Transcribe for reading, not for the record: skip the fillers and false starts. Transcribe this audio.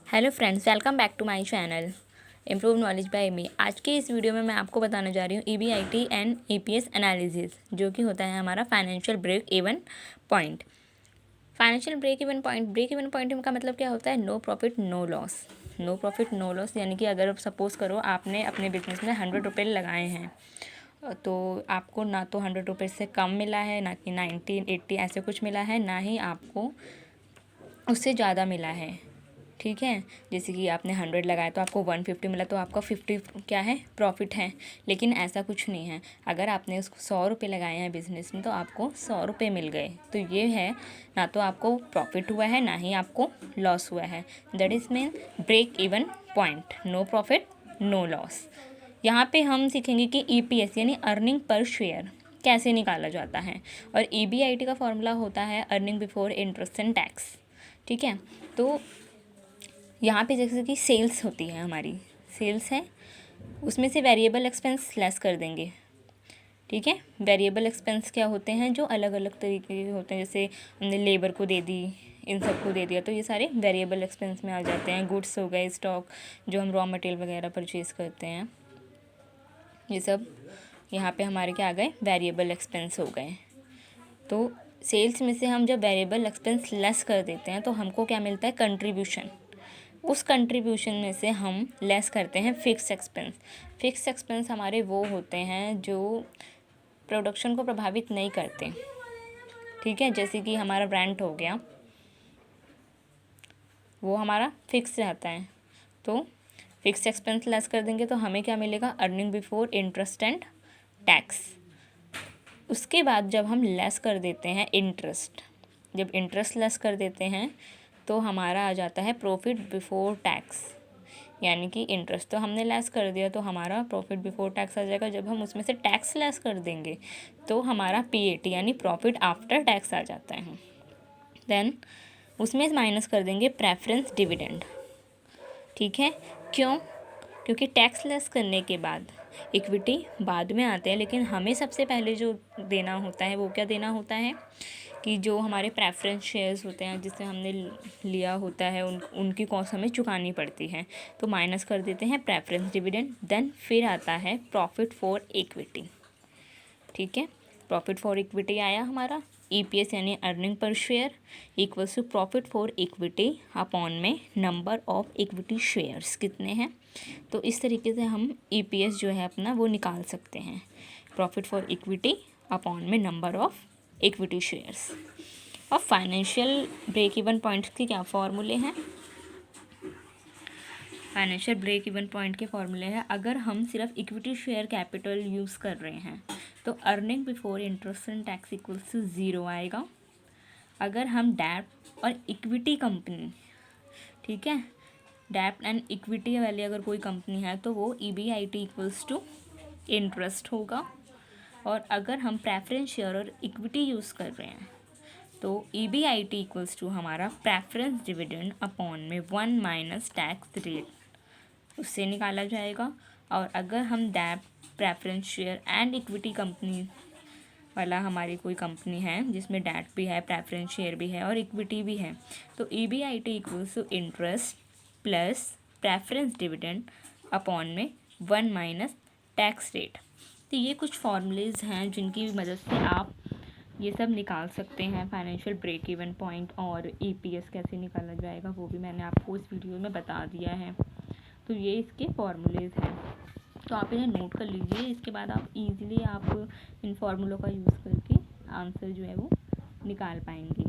Hello friends, welcome back to my channel improve knowledge by me. आज के इस video में मैं आपको बताने जा रही हूँ EBIT एंड EPS एनालिसिस, जो कि होता है हमारा financial break even point. Financial break even point का मतलब क्या होता है? No profit no loss. No profit no loss यानी कि अगर सपोज़ करो आपने अपने बिजनेस में 100 रुपये लगाए हैं, तो आपको ना तो 100 रुपये से कम मिला है, ना कि 90 80 ऐसे कुछ मिला है, ना ही आपको उससे ज़्यादा मिला है। ठीक है, जैसे कि आपने 100 लगाया तो आपको 150 मिला, तो आपका 50 क्या है? प्रॉफिट है। लेकिन ऐसा कुछ नहीं है। अगर आपने उसको 100 रुपये लगाए हैं बिजनेस में, तो आपको 100 रुपये मिल गए। तो ये है, ना तो आपको प्रॉफिट हुआ है, ना ही आपको लॉस हुआ है। That is mean break even point, no profit no loss. यहाँ पे हम सीखेंगे कि EPS यानी अर्निंग पर शेयर कैसे निकाला जाता है, और EBIT का फॉर्मूला होता है earning before interest and tax. ठीक है, तो यहाँ पे जैसे कि सेल्स होती है, हमारी सेल्स है, उसमें से वेरिएबल एक्सपेंस लेस कर देंगे। ठीक है, वेरिएबल एक्सपेंस क्या होते हैं? जो अलग अलग तरीके के होते हैं, जैसे हमने लेबर को दे दी, इन सब को दे दिया, तो ये सारे वेरिएबल एक्सपेंस में आ जाते हैं। गुड्स हो गए, स्टॉक, जो हम रॉ मटेरियल वगैरह परचेज़ करते हैं, ये सब यहाँ पे हमारे क्या आ गए? वेरिएबल एक्सपेंस हो गए। तो सेल्स में से हम जब वेरिएबल एक्सपेंस लेस कर देते हैं, तो हमको क्या मिलता है? कंट्रीब्यूशन। उस कंट्रीब्यूशन में से हम लेस करते हैं फिक्स एक्सपेंस। फिक्स एक्सपेंस हमारे वो होते हैं जो प्रोडक्शन को प्रभावित नहीं करते। ठीक है, जैसे कि हमारा रेंट हो गया, वो हमारा फिक्स रहता है। तो फिक्स एक्सपेंस लेस कर देंगे तो हमें क्या मिलेगा? Earning before interest and tax. उसके बाद जब हम लेस कर देते हैं इंटरेस्ट, जब इंटरेस्ट लेस कर देते हैं, तो हमारा आ जाता है प्रॉफिट बिफोर टैक्स। यानी कि इंटरेस्ट तो हमने लेस कर दिया, तो हमारा प्रॉफिट बिफोर टैक्स आ जाएगा। जब हम उसमें से टैक्स लेस कर देंगे, तो हमारा PAT यानी प्रॉफिट आफ्टर टैक्स आ जाता है। देन उसमें माइनस कर देंगे प्रेफरेंस डिविडेंड। ठीक है, क्यों? क्योंकि टैक्स लेस करने के बाद इक्विटी बाद में आते हैं, लेकिन हमें सबसे पहले जो देना होता है, वो क्या देना होता है कि जो हमारे प्रेफरेंस शेयर्स होते हैं, जिससे हमने लिया होता है, उनकी कॉस्ट हमें चुकानी पड़ती है। तो माइनस कर देते हैं प्रेफरेंस डिविडेंड। देन फिर आता है प्रॉफिट फॉर इक्विटी। ठीक है, प्रॉफिट फॉर इक्विटी आया हमारा। EPS यानी earning per share equals to profit for equity upon में नंबर ऑफ इक्विटी शेयर्स कितने हैं। तो इस तरीके से हम EPS जो है अपना वो निकाल सकते हैं, प्रॉफिट फॉर इक्विटी अपॉन में नंबर ऑफ इक्विटी शेयर्स। और फाइनेंशियल ब्रेक इवन पॉइंट्स के क्या फॉर्मूले हैं? फाइनेंशियल ब्रेक इवन पॉइंट के फॉर्मूले हैं, अगर हम सिर्फ इक्विटी शेयर कैपिटल यूज़ कर रहे हैं, तो earning before interest and tax equals to 0 आएगा। अगर हम डेब्ट और इक्विटी कंपनी, ठीक है, डेब्ट एंड इक्विटी वाली अगर कोई कंपनी है, तो वो EBIT इक्वल्स टू इंटरेस्ट होगा। और अगर हम प्रेफरेंस शेयर और इक्विटी यूज़ कर रहे हैं, तो EBIT इक्वल्स टू हमारा प्रेफरेंस डिविडेंड अपॉन में 1 माइनस टैक्स रेट, उससे निकाला जाएगा। और अगर हम डेब्ट, preference share and equity company वाला हमारी कोई कंपनी है जिसमें डेब्ट भी है, प्रेफरेंस शेयर भी है और इक्विटी भी है, तो EBIT equals to interest plus preference dividend upon में 1 माइनस टैक्स रेट। तो ये कुछ फॉर्मूलेज हैं जिनकी मदद से आप ये सब निकाल सकते हैं। फाइनेंशियल ब्रेक इवन पॉइंट और EPS कैसे निकाला जाएगा, वो भी मैंने आपको इस वीडियो में बता दिया है। तो ये इसके फॉर्मूलेज हैं, तो आप इन्हें नोट कर लीजिए। इसके बाद आप इजीली आप इन फॉर्मूलों का यूज़ करके आंसर जो है वो निकाल पाएंगे।